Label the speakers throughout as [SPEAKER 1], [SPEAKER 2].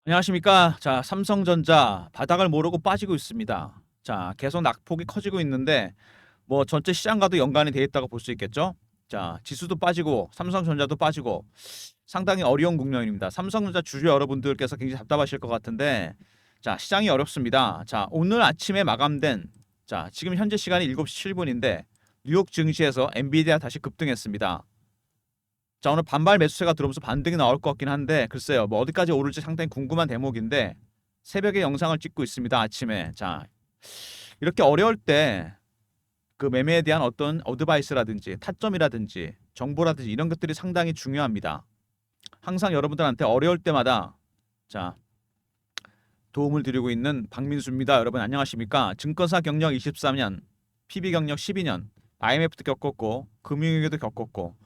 [SPEAKER 1] 안녕하십니까. 자, 삼성전자 바닥을 모르고 빠지고 있습니다. 자, 계속 낙폭이 커지고 있는데 뭐 전체 시장과도 연관이 돼 있다고 볼 수 있겠죠. 자, 지수도 빠지고 삼성전자도 빠지고 상당히 어려운 국면입니다. 삼성전자 주주 여러분들께서 굉장히 답답하실 것 같은데 자, 시장이 어렵습니다. 자, 오늘 아침에 마감된 자, 지금 현재 시간이 7시 7분인데 뉴욕 증시에서 엔비디아 다시 급등했습니다. 자, 오늘 반발 매수세가 들어오면서 반등이 나올 것 같긴 한데 글쎄요. 뭐 어디까지 오를지 상당히 궁금한 대목인데 새벽에 영상을 찍고 있습니다. 아침에. 자, 이렇게 어려울 때 그 매매에 대한 어떤 어드바이스라든지 타점이라든지 정보라든지 이런 것들이 상당히 중요합니다. 항상 여러분들한테 어려울 때마다 자, 도움을 드리고 있는 박민수입니다. 여러분 안녕하십니까? 증권사 경력 23년, PB 경력 12년, IMF도 겪었고 금융위기도 겪었고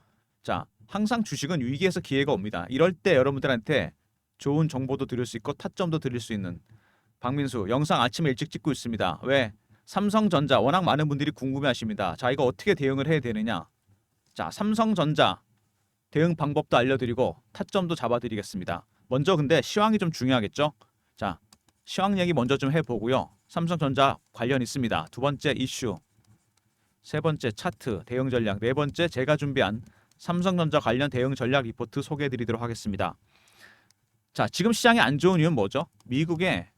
[SPEAKER 1] 자, 항상 주식은 위기에서 기회가 옵니다. 이럴 때 여러분들한테 좋은 정보도 드릴 수 있고 타점도 드릴 수 있는 박민수 영상 아침에 일찍 찍고 있습니다. 왜? 삼성전자 워낙 많은 분들이 궁금해하십니다. 자, 이거 어떻게 대응을 해야 되느냐? 자, 삼성전자 대응 방법도 알려드리고 타점도 잡아드리겠습니다. 먼저 근데 시황이 좀 중요하겠죠? 자, 시황 얘기 먼저 좀 해보고요. 삼성전자 관련 있습니다. 두 번째 이슈, 세 번째 차트 대응 전략, 네 번째 제가 준비한 삼성전자 관련 대응 전략 리포트 소개해드리도록 하겠습니다. 자, 지금 시장이 안 좋은 이유는 뭐죠? 미국의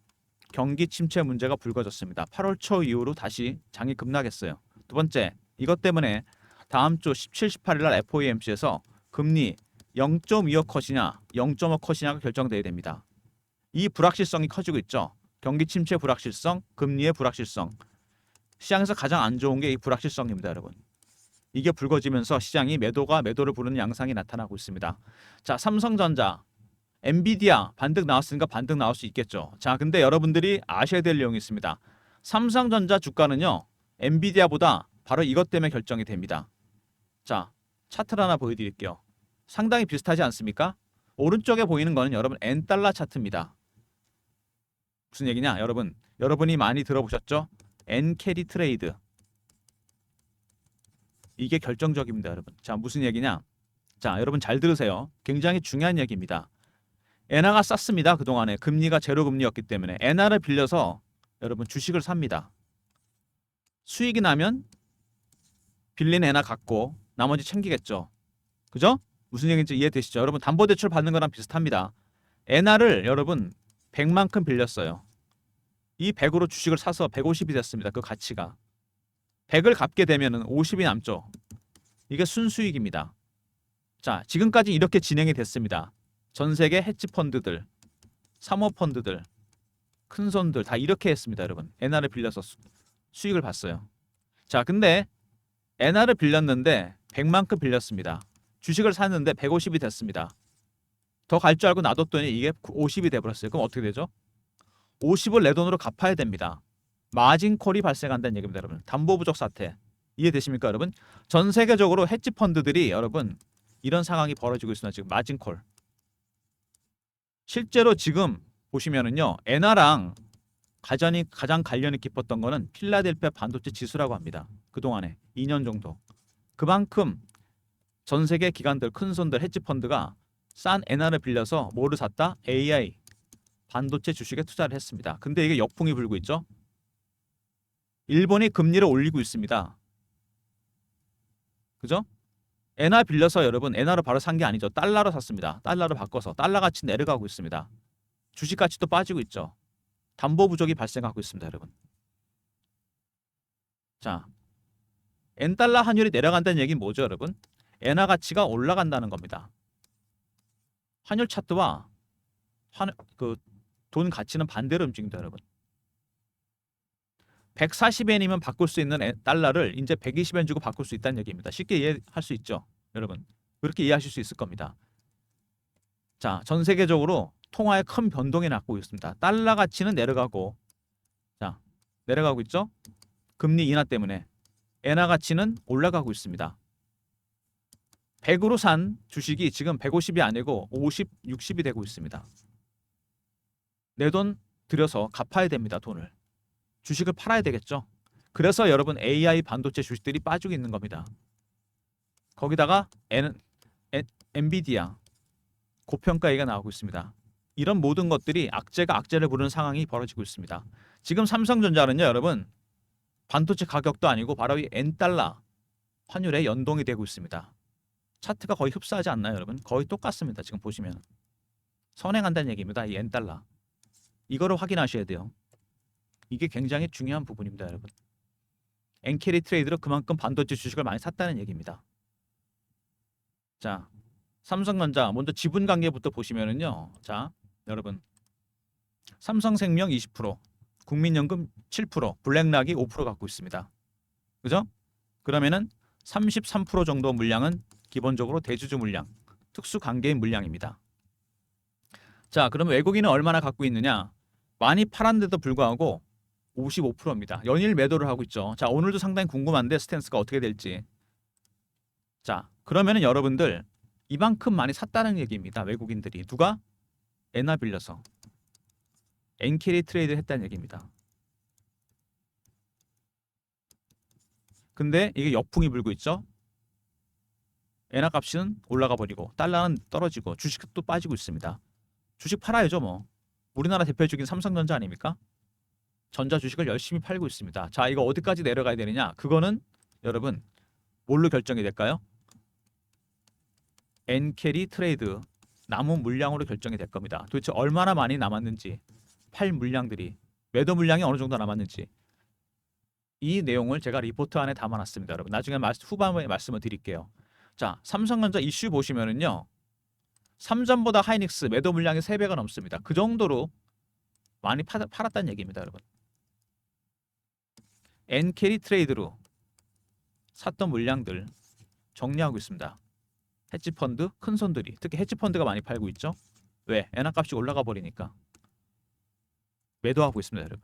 [SPEAKER 1] 경기 침체 문제가 불거졌습니다. 8월 초 이후로 다시 장이 급락했어요. 두 번째, 이것 때문에 다음 주 17, 18일 날 FOMC에서 금리 0.25 컷이냐, 0.5 컷이냐가 결정돼야 됩니다. 이 불확실성이 커지고 있죠. 경기 침체 불확실성, 금리의 불확실성. 시장에서 가장 안 좋은 게 이 불확실성입니다, 여러분. 이게 불거지면서 시장이 매도가 매도를 부르는 양상이 나타나고 있습니다. 자, 삼성전자, 엔비디아 반등 나왔으니까 반등 나올 수 있겠죠. 자, 근데 여러분들이 아셔야 될 내용이 있습니다. 삼성전자 주가는요, 엔비디아보다 바로 이것 때문에 결정이 됩니다. 자, 차트를 하나 보여드릴게요. 상당히 비슷하지 않습니까? 오른쪽에 보이는 거는 여러분 N달러 차트입니다. 무슨 얘기냐? 여러분이 많이 들어보셨죠? N캐리 트레이드. 이게 결정적입니다, 여러분. 자, 무슨 얘기냐? 자, 여러분 잘 들으세요. 굉장히 중요한 얘기입니다. 엔화가 쌌습니다. 그동안에 금리가 제로 금리였기 때문에 엔화를 빌려서 여러분 주식을 삽니다. 수익이 나면 빌린 엔화 갚고 나머지 챙기겠죠. 그죠? 무슨 얘기인지 이해되시죠? 여러분 담보대출 받는 거랑 비슷합니다. 엔화를 여러분 100만큼 빌렸어요. 이 100으로 주식을 사서 150이 됐습니다. 그 가치가. 100을 갚게 되면은 50이 남죠. 이게 순수익입니다. 자, 지금까지 이렇게 진행이 됐습니다. 전 세계 헤지 펀드들, 사모펀드들, 큰 손들 다 이렇게 했습니다, 여러분. 엔화를 빌려서 수익을 봤어요. 자, 근데 엔화를 빌렸는데 100만큼 빌렸습니다. 주식을 샀는데 150이 됐습니다. 더 갈 줄 알고 놔뒀더니 이게 50이 돼버렸어요. 그럼 어떻게 되죠? 50을 내 돈으로 갚아야 됩니다. 마진콜이 발생한다는 얘기입니다, 여러분. 담보 부족 사태. 이해되십니까, 여러분? 전 세계적으로 헤지 펀드들이 여러분 이런 상황이 벌어지고 있습니다. 지금 마진콜. 실제로 지금 보시면은요, 엔화랑 가장 관련이 깊었던 거는 필라델피아 반도체 지수라고 합니다. 그동안에 2년 정도. 그만큼 전 세계 기관들, 큰 손들, 헤지 펀드가 싼 엔화를 빌려서 뭐를 샀다? AI, 반도체 주식에 투자를 했습니다. 근데 이게 역풍이 불고 있죠. 일본이 금리를 올리고 있습니다. 그죠? 엔화 빌려서 여러분 엔화로 바로 산 게 아니죠. 달러로 샀습니다. 달러로 바꿔서 달러 가치 내려가고 있습니다. 주식 가치도 빠지고 있죠. 담보 부족이 발생하고 있습니다, 여러분. 자, 엔달러 환율이 내려간다는 얘기는 뭐죠, 여러분? 엔화 가치가 올라간다는 겁니다. 환율 차트와 돈 가치는 반대로 움직입니다, 여러분. 140엔이면 바꿀 수 있는 달러를 이제 120엔 주고 바꿀 수 있다는 얘기입니다. 쉽게 이해할 수 있죠, 여러분. 그렇게 이해하실 수 있을 겁니다. 자, 전 세계적으로 통화에 큰 변동이 나고 있습니다. 달러 가치는 내려가고, 자, 내려가고 있죠? 금리 인하 때문에 엔화 가치는 올라가고 있습니다. 100으로 산 주식이 지금 150이 아니고 50, 60이 되고 있습니다. 내 돈 들여서 갚아야 됩니다, 돈을. 주식을 팔아야 되겠죠. 그래서 여러분 AI 반도체 주식들이 빠지고 있는 겁니다. 거기다가 엔비디아 고평가 얘기가 나오고 있습니다. 이런 모든 것들이 악재가 악재를 부르는 상황이 벌어지고 있습니다. 지금 삼성전자는요, 여러분 반도체 가격도 아니고 바로 이 엔달러 환율에 연동이 되고 있습니다. 차트가 거의 흡사하지 않나요, 여러분? 거의 똑같습니다. 지금 보시면 선행한다는 얘기입니다. 이 엔달러 이거를 확인하셔야 돼요. 이게 굉장히 중요한 부분입니다, 여러분. 엔캐리 트레이드로 그만큼 반도체 주식을 많이 샀다는 얘기입니다. 자, 삼성전자 먼저 지분 관계부터 보시면은요. 자, 여러분 삼성생명 20%, 국민연금 7%, 블랙락이 5% 갖고 있습니다. 그죠? 그러면은 33% 정도 물량은 기본적으로 대주주 물량, 특수 관계인 물량입니다. 자, 그럼 외국인은 얼마나 갖고 있느냐? 많이 팔았는데도 불구하고 55%입니다. 연일 매도를 하고 있죠. 자, 오늘도 상당히 궁금한데 스탠스가 어떻게 될지. 자, 그러면은 여러분들 이만큼 많이 샀다는 얘기입니다. 외국인들이. 누가? 엔화 빌려서 엔캐리 트레이드 했다는 얘기입니다. 근데 이게 역풍이 불고 있죠. 엔화 값은 올라가 버리고 달러는 떨어지고 주식도 빠지고 있습니다. 주식 팔아야죠 뭐. 우리나라 대표적인 삼성전자 아닙니까? 전자 주식을 열심히 팔고 있습니다. 자, 이거 어디까지 내려가야 되느냐? 그거는 여러분 뭘로 결정이 될까요? 엔캐리 트레이드 남은 물량으로 결정이 될 겁니다. 도대체 얼마나 많이 남았는지, 팔 물량들이 매도 물량이 어느 정도 남았는지 이 내용을 제가 리포트 안에 담아놨습니다. 여러분 나중에 후반부에 말씀을 드릴게요. 자, 삼성전자 이슈 보시면은요. 삼전보다 하이닉스 매도 물량이 3배가 넘습니다. 그 정도로 많이 팔았다는 얘기입니다, 여러분. 엔캐리 트레이드로 샀던 물량들 정리하고 있습니다. 헤지펀드 큰 손들이 특히 헤지펀드가 많이 팔고 있죠. 왜? 엔화 값이 올라가 버리니까 매도하고 있습니다, 여러분.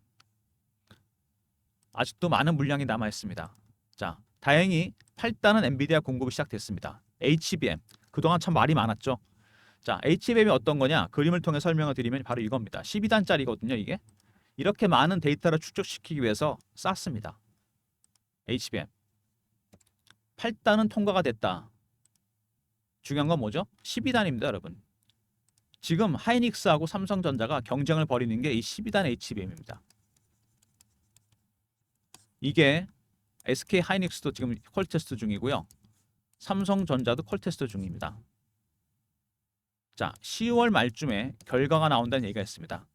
[SPEAKER 1] 아직도 많은 물량이 남아 있습니다. 자, 다행히 8단은 엔비디아 공급이 시작됐습니다. HBM 그동안 참 말이 많았죠. 자, HBM이 어떤 거냐? 그림을 통해 설명을 드리면 바로 이겁니다. 12단짜리거든요, 이게. 이렇게 많은 데이터를 축적시키기 위해서 쌌습니다. HBM 8단은 통과가 됐다. 중요한 건 뭐죠? 12단입니다, 여러분. 지금 하이닉스하고 삼성전자가 경쟁을 벌이는 게 이 12단 HBM입니다. 이게 SK 하이닉스도 지금 퀄 테스트 중이고요. 삼성전자도 퀄 테스트 중입니다. 자, 10월 말쯤에 결과가 나온다는 얘기가 있습니다.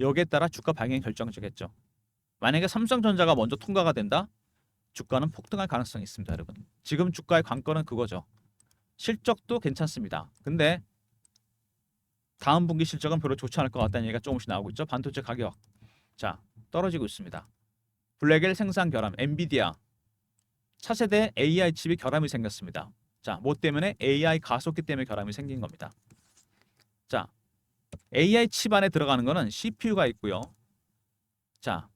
[SPEAKER 1] 여기에 따라 주가 방향이 결정되겠죠. 만약에 삼성전자가 먼저 통과가 된다? 주가는 폭등할 가능성이 있습니다, 여러분. 지금 주가의 관건은 그거죠. 실적도 괜찮습니다. 근데 다음 분기 실적은 별로 좋지 않을 것 같다는 얘기가 조금씩 나오고 있죠. 반도체 가격 자 떨어지고 있습니다. 블랙엘 생산 결함, 엔비디아 차세대 AI 칩이 결함이 생겼습니다. 자, 뭐 때문에? AI 가속기 때문에 결함이 생긴 겁니다. 자, AI 칩 안에 들어가는 거는 CPU가 있고요. 자,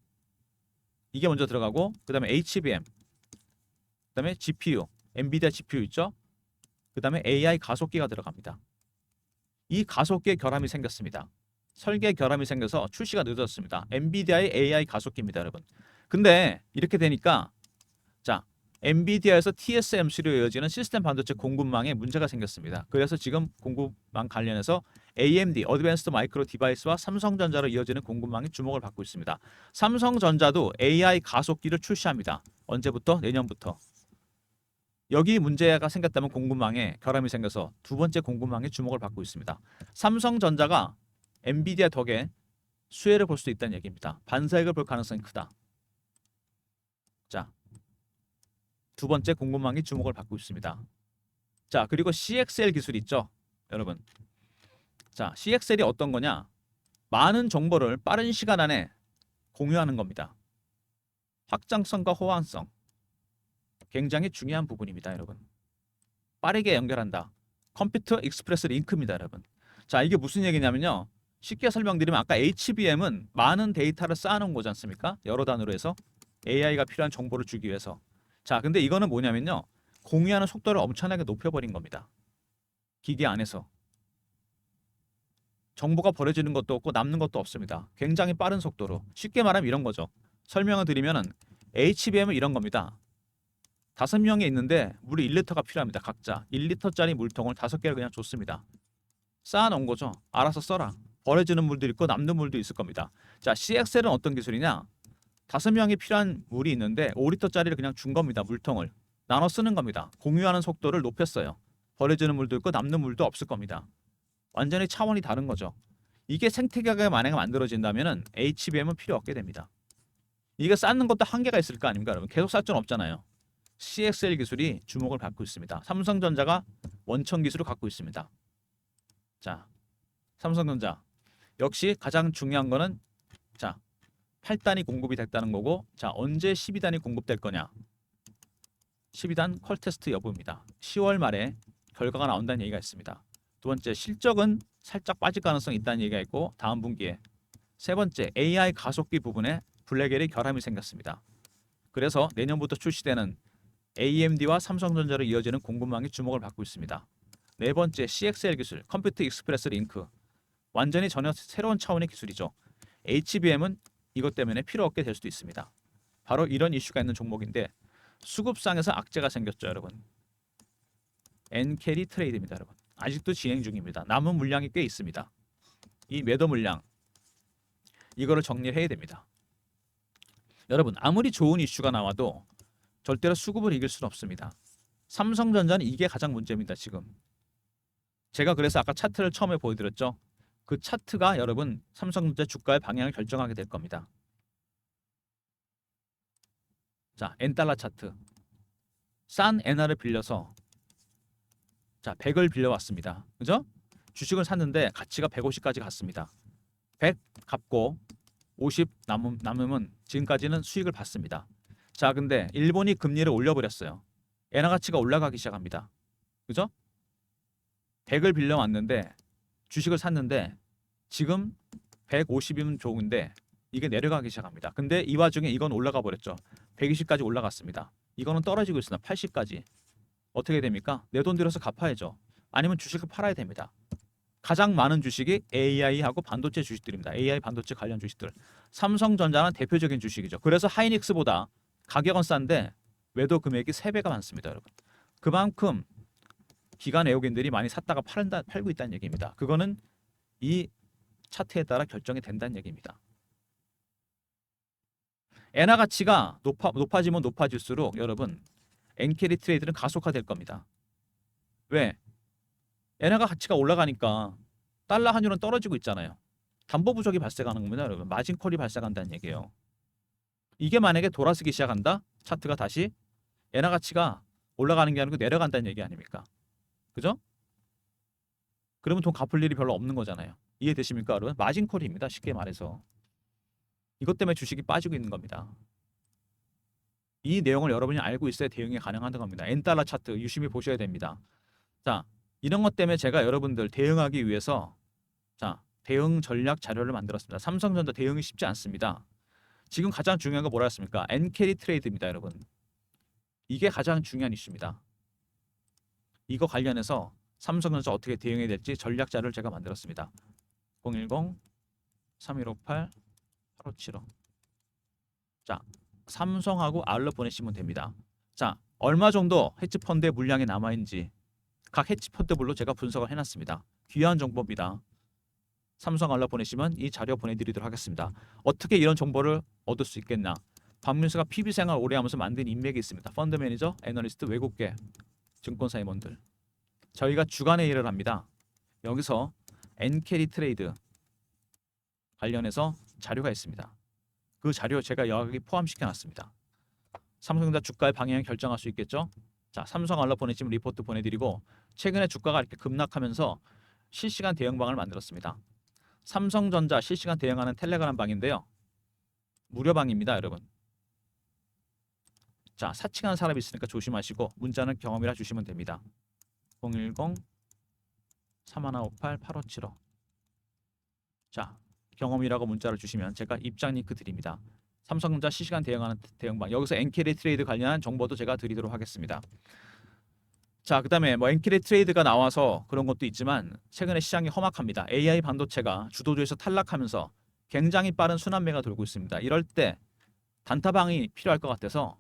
[SPEAKER 1] 이게 먼저 들어가고 그 다음에 HBM, 그 다음에 GPU, 엔비디아 GPU 있죠. 그 다음에 AI 가속기가 들어갑니다. 이 가속기에 결함이 생겼습니다. 설계에 결함이 생겨서 출시가 늦어졌습니다. 엔비디아의 AI 가속기입니다, 여러분. 근데 이렇게 되니까 자, 엔비디아에서 TSMC로 이어지는 시스템 반도체 공급망에 문제가 생겼습니다. 그래서 지금 공급망 관련해서 AMD, 어드밴스드 마이크로 디바이스와 삼성전자로 이어지는 공급망이 주목을 받고 있습니다. 삼성전자도 AI 가속기를 출시합니다. 언제부터? 내년부터. 여기 문제가 생겼다면 공급망에 결함이 생겨서 두 번째 공급망에 주목을 받고 있습니다. 삼성전자가 엔비디아 덕에 수혜를 볼 수 있다는 얘기입니다. 반사익을 볼 가능성이 크다. 자, 두 번째 공급망이 주목을 받고 있습니다. 자, 그리고 CXL 기술 있죠, 여러분. 자, CXL이 어떤 거냐? 많은 정보를 빠른 시간 안에 공유하는 겁니다. 확장성과 호환성. 굉장히 중요한 부분입니다, 여러분. 빠르게 연결한다. 컴퓨터 익스프레스 링크입니다, 여러분. 자, 이게 무슨 얘기냐면요. 쉽게 설명드리면 아까 HBM은 많은 데이터를 쌓아놓은 거지 않습니까? 여러 단으로 해서 AI가 필요한 정보를 주기 위해서. 자, 근데 이거는 뭐냐면요. 공유하는 속도를 엄청나게 높여버린 겁니다. 기계 안에서. 정보가 버려지는 것도 없고 남는 것도 없습니다. 굉장히 빠른 속도로. 쉽게 말하면 이런 거죠. 설명을 드리면은 HBM은 이런 겁니다. 5명이 있는데 물이 1리터가 필요합니다. 각자 1리터짜리 물통을 5개를 그냥 줬습니다. 쌓아놓은 거죠. 알아서 써라. 버려지는 물도 있고 남는 물도 있을 겁니다. 자, CXL은 어떤 기술이냐? 5명이 필요한 물이 있는데 5리터짜리를 그냥 준 겁니다. 물통을 나눠 쓰는 겁니다. 공유하는 속도를 높였어요. 버려지는 물도 있고 남는 물도 없을 겁니다. 완전히 차원이 다른 거죠. 이게 생태계가 만약에 만들어진다면은 HBM은 필요 없게 됩니다. 이게 쌓는 것도 한계가 있을 거 아닙니까, 여러분? 계속 쌓을 수는 없잖아요. CXL 기술이 주목을 받고 있습니다. 삼성전자가 원천 기술을 갖고 있습니다. 자, 삼성전자 역시 가장 중요한 거는 자, 8단이 공급이 됐다는 거고, 자, 언제 12단이 공급될 거냐? 12단 퀄 테스트 여부입니다. 10월 말에 결과가 나온다는 얘기가 있습니다. 두 번째, 실적은 살짝 빠질 가능성이 있다는 얘기가 있고, 다음 분기에. 세 번째, AI 가속기 부분에 블랙엘이 결함이 생겼습니다. 그래서 내년부터 출시되는 AMD와 삼성전자로 이어지는 공급망이 주목을 받고 있습니다. 네 번째, CXL 기술, 컴퓨터 익스프레스 링크. 완전히 전혀 새로운 차원의 기술이죠. HBM은 이것 때문에 필요 없게 될 수도 있습니다. 바로 이런 이슈가 있는 종목인데 수급상에서 악재가 생겼죠, 여러분. 엔캐리 트레이드입니다, 여러분. 아직도 진행 중입니다. 남은 물량이 꽤 있습니다. 이 매도 물량 이거를 정리해야 됩니다. 여러분, 아무리 좋은 이슈가 나와도 절대로 수급을 이길 수는 없습니다. 삼성전자는 이게 가장 문제입니다, 지금. 제가 그래서 아까 차트를 처음에 보여드렸죠. 그 차트가 여러분 삼성전자 주가의 방향을 결정하게 될 겁니다. 자, N달러 차트. 싼 엔화를 빌려서 자, 100을 빌려왔습니다. 그죠? 주식을 샀는데 가치가 150까지 갔습니다. 100 갚고 50 남으면 지금까지는 수익을 받습니다. 자, 근데 일본이 금리를 올려버렸어요. 엔화 가치가 올라가기 시작합니다. 그죠? 100을 빌려왔는데 주식을 샀는데 지금 150이면 좋은데 이게 내려가기 시작합니다. 근데 이 와중에 이건 올라가 버렸죠. 120까지 올라갔습니다. 이거는 떨어지고 있습니다. 80까지. 어떻게 됩니까? 내 돈 들여서 갚아야죠. 아니면 주식을 팔아야 됩니다. 가장 많은 주식이 AI하고 반도체 주식들입니다. AI 반도체 관련 주식들. 삼성전자는 대표적인 주식이죠. 그래서 하이닉스보다 가격은 싼데 매도 금액이 3배가 많습니다, 여러분. 그만큼 기관 외국인들이 많이 샀다가 팔고 있다는 얘기입니다. 그거는 이 차트에 따라 결정이 된다는 얘기입니다. 엔화 가치가 높아지면 높아질수록 여러분 엔캐리 트레이드는 가속화될 겁니다. 왜? 엔화가 가치가 올라가니까 달러 환율은 떨어지고 있잖아요. 담보 부족이 발생하는 겁니다, 여러분. 마진콜이 발생한다는 얘기예요. 이게 만약에 돌아서기 시작한다? 차트가 다시 엔화 가치가 올라가는 게 아니고 내려간다는 얘기 아닙니까? 그죠? 그러면 돈 갚을 일이 별로 없는 거잖아요. 이해되십니까, 여러분? 마진콜입니다. 쉽게 말해서. 이것 때문에 주식이 빠지고 있는 겁니다. 이 내용을 여러분이 알고 있어야 대응이 가능한 겁니다. N달러 차트 유심히 보셔야 됩니다. 자, 이런 것 때문에 제가 여러분들 대응하기 위해서 자, 대응 전략 자료를 만들었습니다. 삼성전자 대응이 쉽지 않습니다. 지금 가장 중요한 거 뭐라 했습니까? 엔캐리 트레이드입니다, 여러분. 이게 가장 중요한 이슈입니다. 이거 관련해서 삼성전자 어떻게 대응해야 될지 전략 자료를 제가 만들었습니다. 010-3158-8575. 자, 삼성하고 R로 보내시면 됩니다. 자, 얼마 정도 헤지펀드의 물량이 남아있는지 각 헤지펀드별로 제가 분석을 해놨습니다. 귀한 정보입니다. 삼성 R로 보내시면 이 자료 보내드리도록 하겠습니다. 어떻게 이런 정보를 얻을 수 있겠나? 박민수가 PB 생활 오래 하면서 만든 인맥이 있습니다. 펀드 매니저, 애널리스트, 외국계 증권사 임원들. 저희가 주간에 일을 합니다. 여기서 엔캐리 트레이드 관련해서 자료가 있습니다. 그 자료 제가 여기 포함시켜 놨습니다. 삼성전자 주가의 방향을 결정할 수 있겠죠? 자, 삼성 알러 보내시면 리포트 보내드리고 최근에 주가가 이렇게 급락하면서 실시간 대응방을 만들었습니다. 삼성전자 실시간 대응하는 텔레그램 방인데요. 무료방입니다, 여러분. 자, 사칭하는 사람이 있으니까 조심하시고 문자는 경험이라 주시면 됩니다. 010-3158-8575. 자, 경험이라고 문자를 주시면 제가 입장 링크 드립니다. 삼성전자 실시간 대응하는 대응방. 여기서 엔캐리 트레이드 관련한 정보도 제가 드리도록 하겠습니다. 자, 그다음에 뭐 엔캐리 트레이드가 나와서 그런 것도 있지만 최근에 시장이 험악합니다. AI 반도체가 주도주에서 탈락하면서 굉장히 빠른 순환매가 돌고 있습니다. 이럴 때 단타방이 필요할 것 같아서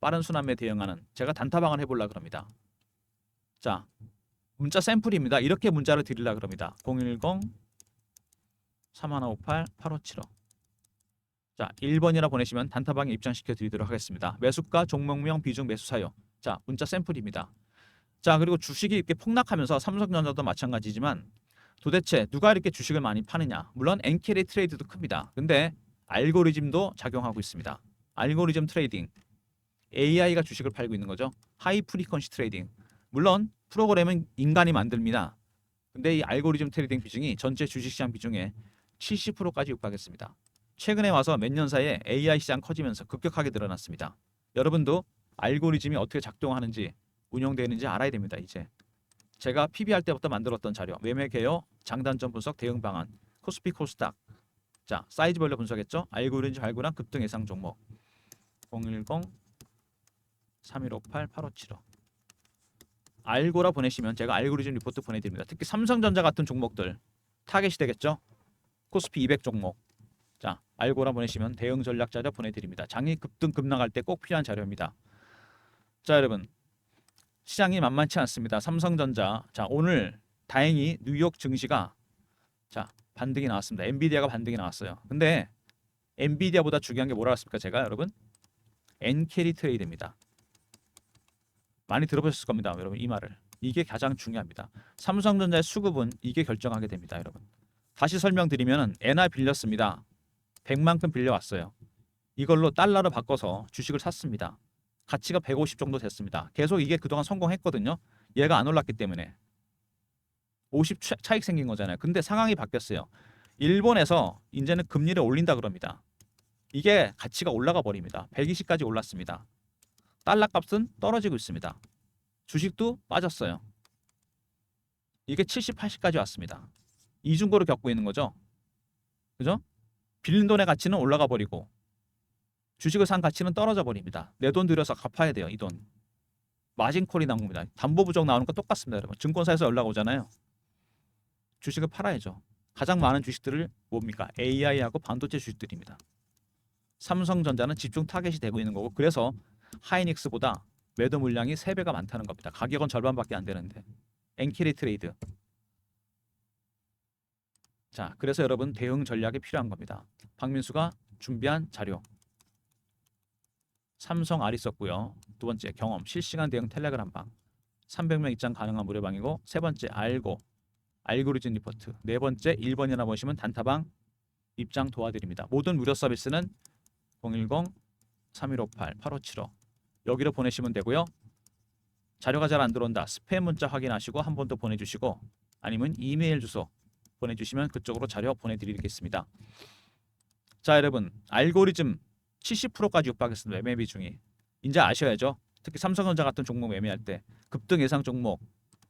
[SPEAKER 1] 빠른 순환매 대응하는 제가 단타방을 해보려고 합니다. 자, 문자 샘플입니다. 이렇게 문자를 드리려고 합니다. 3158 8575. 자, 1번이라 보내시면 단타방에 입장시켜 드리도록 하겠습니다. 매수가, 종목명, 비중, 매수 사유. 자, 문자 샘플입니다. 자, 그리고 주식이 이렇게 폭락하면서 삼성전자도 마찬가지지만 도대체 누가 이렇게 주식을 많이 파느냐? 물론 엔캐리 트레이드도 큽니다. 근데 알고리즘도 작용하고 있습니다. 알고리즘 트레이딩. AI가 주식을 팔고 있는 거죠. 하이 프리퀀시 트레이딩. 물론 프로그램은 인간이 만듭니다. 근데 이 알고리즘 트레이딩 비중이 전체 주식시장 비중의 70%까지 육박했습니다. 최근에 와서 몇 년 사이에 AI 시장 커지면서 급격하게 늘어났습니다. 여러분도 알고리즘이 어떻게 작동하는지 운영되는지 알아야 됩니다. 이제 제가 PBR 때부터 만들었던 자료, 매매 개요, 장단점 분석, 대응 방안, 코스피 코스닥. 자, 사이즈별로 분석했죠. 알고리즘 발굴한 급등 예상 종목 010 3158 8575. 알고라 보내시면 제가 알고리즘 리포트 보내드립니다. 특히 삼성전자 같은 종목들 타겟이 되겠죠. 코스피 200 종목. 자, 알고라 보내시면 대응 전략 자료 보내드립니다. 장이 급등 급락할 때 꼭 필요한 자료입니다. 자, 여러분 시장이 만만치 않습니다. 삼성전자. 자, 오늘 다행히 뉴욕 증시가 자 반등이 나왔습니다. 엔비디아가 반등이 나왔어요. 근데 엔비디아보다 중요한 게 뭐라 했습니까? 제가 여러분 엔캐리 트레이드입니다. 많이 들어보셨을 겁니다. 여러분 이 말을. 이게 가장 중요합니다. 삼성전자의 수급은 이게 결정하게 됩니다. 여러분. 다시 설명드리면 엔화 빌렸습니다. 100만큼 빌려왔어요. 이걸로 달러로 바꿔서 주식을 샀습니다. 가치가 150 정도 됐습니다. 계속 이게 그동안 성공했거든요. 얘가 안 올랐기 때문에 50 차익 생긴 거잖아요. 근데 상황이 바뀌었어요. 일본에서 이제는 금리를 올린다 그럽니다. 이게 가치가 올라가 버립니다. 120까지 올랐습니다. 달러 값은 떨어지고 있습니다. 주식도 빠졌어요. 이게 70, 80까지 왔습니다. 이중고를 겪고 있는 거죠. 그죠? 빌린 돈의 가치는 올라가 버리고 주식을 산 가치는 떨어져 버립니다. 내 돈 들여서 갚아야 돼요. 이 돈. 마진콜이 나온 겁니다. 담보부족 나오는 거 똑같습니다. 여러분. 증권사에서 연락 오잖아요. 주식을 팔아야죠. 가장 많은 주식들을 뭡니까? AI하고 반도체 주식들입니다. 삼성전자는 집중 타겟이 되고 있는 거고 그래서 하이닉스보다 매도 물량이 3배가 많다는 겁니다. 가격은 절반밖에 안 되는데. 엔캐리 트레이드. 자, 그래서 여러분 대응 전략이 필요한 겁니다. 박민수가 준비한 자료. 삼성 알이 썼고요. 두 번째 경험 실시간 대응 텔레그램 방. 300명 입장 가능한 무료방이고 세 번째 알고리즘 리포트. 네 번째 1번이나 보시면 단타방 입장 도와드립니다. 모든 무료 서비스는 010 3158 8575 여기로 보내시면 되고요. 자료가 잘 안 들어온다. 스팸 문자 확인하시고 한 번 더 보내주시고 아니면 이메일 주소 보내주시면 그쪽으로 자료 보내드리겠습니다. 자, 여러분 알고리즘 70%까지 육박했습니다. 매매 비중이. 이제 아셔야죠. 특히 삼성전자 같은 종목 매매할 때 급등 예상 종목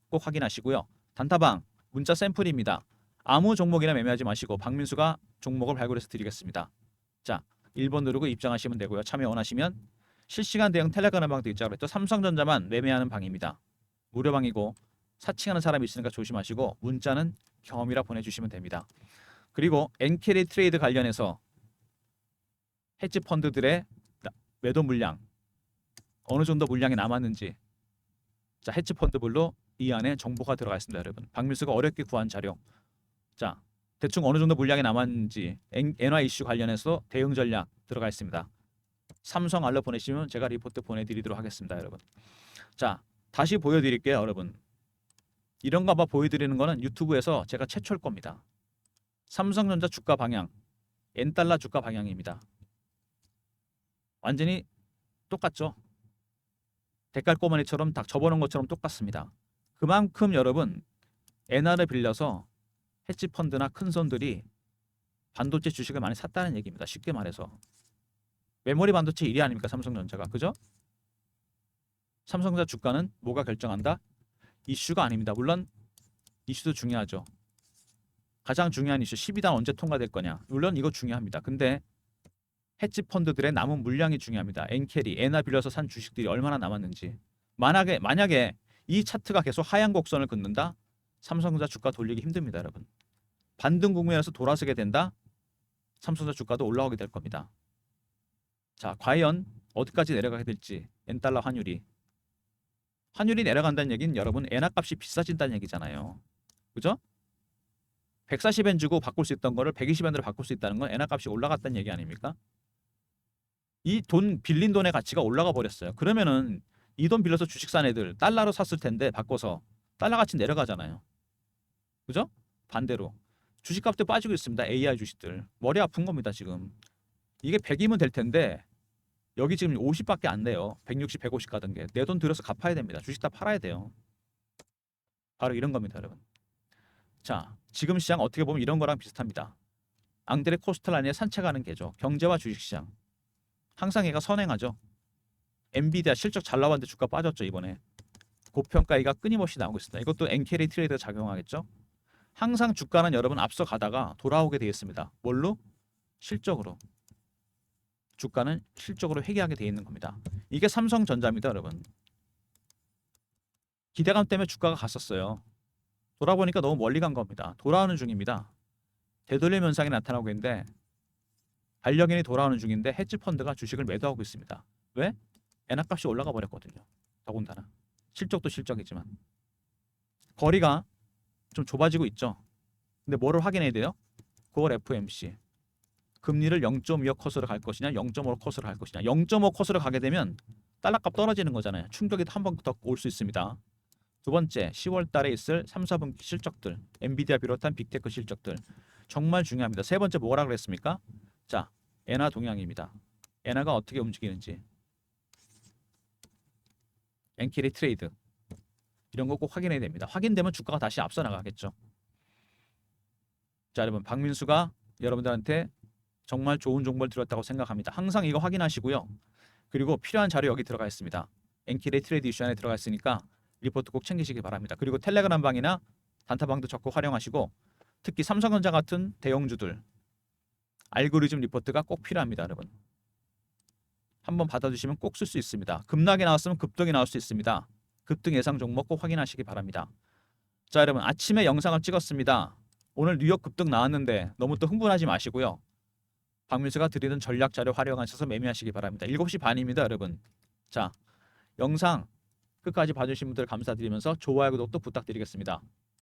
[SPEAKER 1] 꼭 확인하시고요. 단타방 문자 샘플입니다. 아무 종목이나 매매하지 마시고 박민수가 종목을 발굴해서 드리겠습니다. 자, 1번 누르고 입장하시면 되고요. 참여 원하시면 실시간 대응 텔레그램 방도 있자고 했죠. 삼성전자만 매매하는 방입니다. 무료방이고 사칭하는 사람이 있으니까 조심하시고 문자는 경험이라 보내주시면 됩니다. 그리고 엔캐리 트레이드 관련해서 헤지 펀드들의 매도 물량 어느 정도 물량이 남았는지 자 헤지 펀드별로 이 안에 정보가 들어가 있습니다. 여러분 박민수가 어렵게 구한 자료 자 대충 어느 정도 물량이 남았는지 엔화 이슈 관련해서 대응 전략 들어가 있습니다. 삼성 알러 보내시면 제가 리포트 보내드리도록 하겠습니다. 여러분 자 다시 보여드릴게요. 여러분 이런 거 봐 보여드리는 거는 유튜브에서 제가 최초일 겁니다. 삼성전자 주가 방향 엔달러 주가 방향입니다. 완전히 똑같죠. 대깔꼬마니처럼 딱 접어놓은 것처럼 똑같습니다. 그만큼 여러분 엔화를 빌려서 헤지펀드나 큰 손들이 반도체 주식을 많이 샀다는 얘기입니다. 쉽게 말해서 메모리 반도체 1위 아닙니까 삼성전자가. 그죠? 삼성전자 주가는 뭐가 결정한다? 이슈가 아닙니다. 물론 이슈도 중요하죠. 가장 중요한 이슈 12단 언제 통과될 거냐. 물론 이거 중요합니다. 근데 헤지펀드들의 남은 물량이 중요합니다. 엔캐리, 엔화 빌려서 산 주식들이 얼마나 남았는지. 만약에 이 차트가 계속 하향 곡선을 긋는다? 삼성전자 주가 돌리기 힘듭니다. 여러분. 반등 국면에서 돌아서게 된다? 삼성전자 주가도 올라오게 될 겁니다. 자, 과연 어디까지 내려가게 될지. 엔달러 환율이 내려간다는 얘기는 여러분 엔화 값이 비싸진다는 얘기잖아요. 그죠? 140엔 주고 바꿀 수 있던 거를 120엔으로 바꿀 수 있다는 건 엔화 값이 올라갔다는 얘기 아닙니까? 이 돈 빌린 돈의 가치가 올라가 버렸어요. 그러면은 이 돈 빌려서 주식 산 애들 달러로 샀을 텐데 바꿔서 달러 가치 내려가잖아요. 그죠? 반대로 주식값도 빠지고 있습니다. AI 주식들 머리 아픈 겁니다. 지금 이게 100이면 될 텐데 여기 지금 50밖에 안 돼요. 160, 150 가던 게 내 돈 들여서 갚아야 됩니다. 주식 다 팔아야 돼요. 바로 이런 겁니다, 여러분. 자, 지금 시장 어떻게 보면 이런 거랑 비슷합니다. 앙드레 코스텔라니의 산책하는 개죠. 경제와 주식시장. 항상 얘가 선행하죠. 엔비디아 실적 잘 나왔는데 주가 빠졌죠, 이번에. 고평가이가 끊임없이 나오고 있습니다. 이것도 엔캐리 트레이드가 작용하겠죠. 항상 주가는 여러분 앞서 가다가 돌아오게 되어 있습니다. 뭘로? 실적으로. 주가는 실적으로 회귀하게 되어 있는 겁니다. 이게 삼성전자입니다, 여러분. 기대감 때문에 주가가 갔었어요. 돌아보니까 너무 멀리 간 겁니다. 돌아오는 중입니다. 되돌림 현상이 나타나고 있는데 반려견이 돌아오는 중인데 헤지펀드가 주식을 매도하고 있습니다. 왜? 엔화값이 올라가 버렸거든요. 더군다나 실적도 실적이지만 거리가 좀 좁아지고 있죠. 근데 뭐를 확인해야 돼요? 9월 FOMC 금리를 0.25 컷으로 갈 것이냐 0.5 컷으로 갈 것이냐. 0.5 컷으로 가게 되면 달러값 떨어지는 거잖아요. 충격이 한 번 더 올 수 있습니다. 두 번째 10월 달에 있을 3, 4분기 실적들 엔비디아 비롯한 빅테크 실적들 정말 중요합니다. 세 번째 뭐라 그랬습니까? 자, 엔화 동향입니다. 엔화가 어떻게 움직이는지 엔캐리 트레이드 이런 거 꼭 확인해야 됩니다. 확인되면 주가가 다시 앞서 나가겠죠. 자, 여러분 박민수가 여러분들한테 정말 좋은 정보를 드렸다고 생각합니다. 항상 이거 확인하시고요. 그리고 필요한 자료 여기 들어가 있습니다. 엔캐리 트레이드 이슈 안에 들어가 있으니까 리포트 꼭 챙기시기 바랍니다. 그리고 텔레그램 방이나 단타방도 적극 활용하시고 특히 삼성전자 같은 대형주들 알고리즘 리포트가 꼭 필요합니다, 여러분. 한번 받아주시면 꼭 쓸 수 있습니다. 급락이 나왔으면 급등이 나올 수 있습니다. 급등 예상 종목 꼭 확인하시기 바랍니다. 자, 여러분 아침에 영상을 찍었습니다. 오늘 뉴욕 급등 나왔는데 너무 또 흥분하지 마시고요. 박민수가 드리는 전략 자료 활용하셔서 매매하시기 바랍니다. 7시 반입니다, 여러분. 자, 영상 끝까지 봐주신 분들 감사드리면서 좋아요, 구독도 부탁드리겠습니다.